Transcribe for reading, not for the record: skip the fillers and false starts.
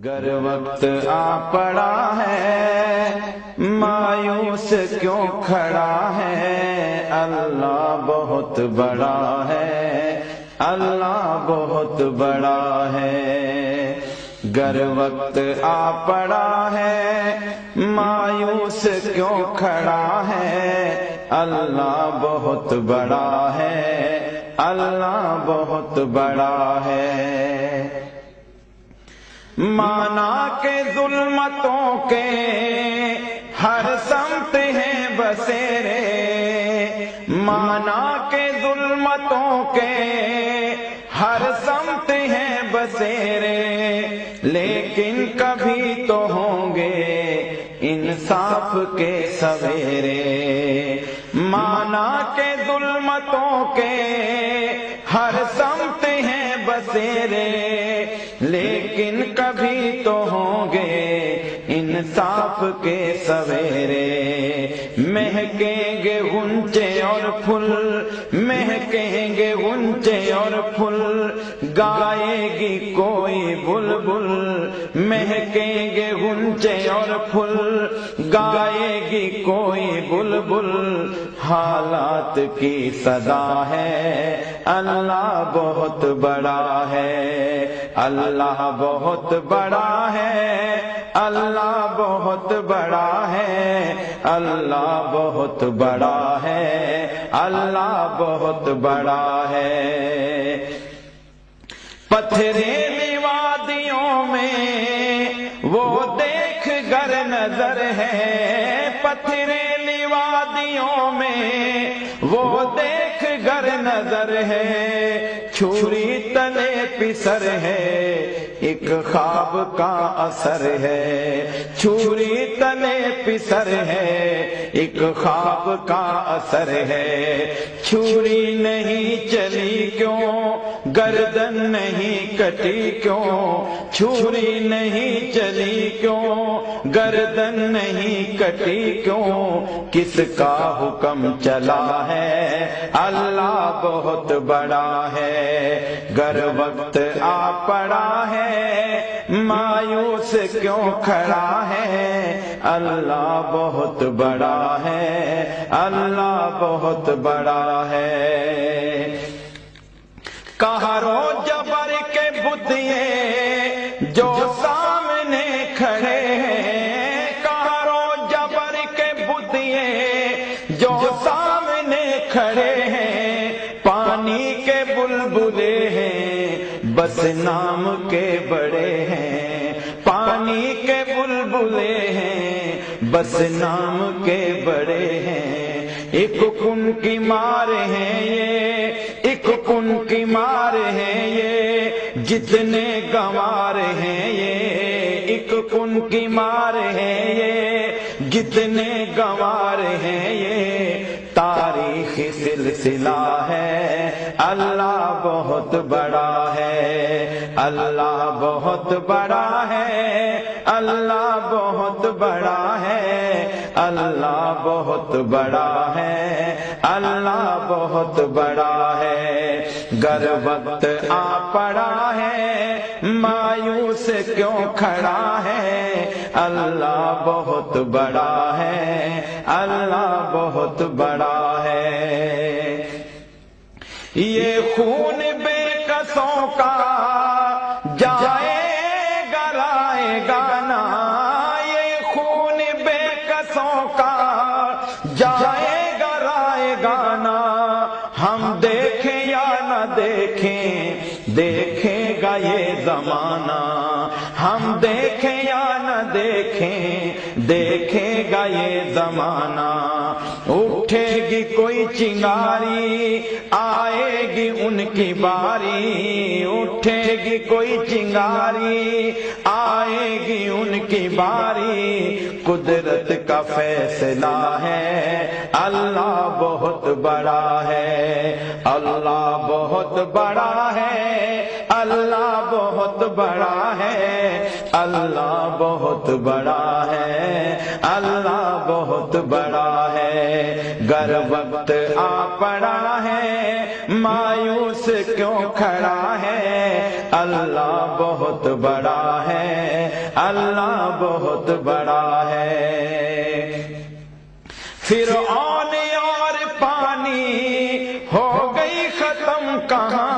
گر وقت آ پڑا ہے مایوس کیوں کھڑا ہے، اللہ بہت بڑا ہے، اللہ بہت بڑا ہے۔ گر وقت آ پڑا ہے مایوس کیوں کھڑا ہے، اللہ بہت بڑا ہے، اللہ بہت بڑا ہے۔ مانا کہ ظلمتوں کے ہر سمت ہیں بسیرے، مانا کہ ظلمتوں کے ہر سمت ہیں بسیرے، لیکن کبھی تو ہوں گے انصاف کے سویرے۔ مانا کہ ظلمتوں کے ہر سمت ہیں بسیرے، لیکن کبھی تو ہوں گے انصاف کے سویرے۔ مہکیں گے غنچے اور پھول، مہکیں گے غنچے اور پھول، گائے گی کوئی بلبل، مہکیں گے غنچے اور پھول، گائے گی کوئی بلبل۔ حالات کی صدا ہے اللہ بہت بڑا ہے، اللہ بہت بڑا ہے، اللہ بہت بڑا ہے، اللہ بہت بڑا ہے، اللہ بہت بڑا ہے۔ پتھریلی وادیوں میں وہ دیکھ گر نظر ہے، پتھریلی وادیوں میں وہ دیکھ گر نظر ہے، چھری تلے پسر ہے ایک خواب کا اثر ہے، چھری تلے پسر ہے ایک خواب کا اثر ہے۔ چھری نہیں چلی کیوں، گردن نہیں کٹی کیوں، چھری نہیں چلی کیوں، گردن نہیں کٹی کیوں، کس کا حکم چلا ہے اللہ بہت بڑا ہے۔ گر وقت آ پڑا ہے مایوس کیوں کھڑا ہے، اللہ بہت بڑا ہے، اللہ بہت بڑا ہے۔ قہر و جبر کے بتیے جو سامنے کھڑے ہیں، قہر و جبر کے بتیے جو سامنے کھڑے ہیں، پانی کے بلبلے ہیں بس نام کے بڑے ہیں، پانی کے بلبلے ہیں بس نام کے بڑے ہیں۔ ایک کن کی مار ہیں یہ، ایک کن کی مار ہیں یہ، جتنے گنوار ہیں یہ، ایک کن کی مار ہیں یہ، جتنے گنوار ہیں یہ۔ تاریخی سلسلہ ہے اللہ بہت بڑا ہے، اللہ بہت بڑا ہے، اللہ بہت بڑا ہے، اللہ بہت بڑا ہے، اللہ بہت بڑا ہے۔ گر وقت آ پڑا ہے مایوس کیوں کھڑا ہے، اللہ بہت بڑا ہے، اللہ بہت بڑا ہے۔ یہ خون بے کسوں کا جائے گا لائے گا نا، یہ خون بے کسوں کا جائے گا لائے گا نا، ہم دیکھیں یا نہ دیکھیں دیکھے گا یہ زمانہ، ہم دیکھیں یا نہ دیکھیں دیکھے گا یہ زمانہ۔ اٹھے گی کوئی چنگاری آئے گی ان کی باری، اٹھے گی کوئی چنگاری آئے گی ان کی باری، قدرت کا فیصلہ ہے اللہ بہت بڑا ہے، اللہ بہت بڑا ہے، اللہ بہت بڑا ہے، اللہ بہت بڑا ہے، اللہ بہت بڑا ہے۔ گر وقت آ پڑا ہے مایوس کیوں کھڑا ہے، اللہ بہت بڑا ہے، اللہ بہت بڑا ہے۔ فرعون اور پانی ہو گئی ختم کہاں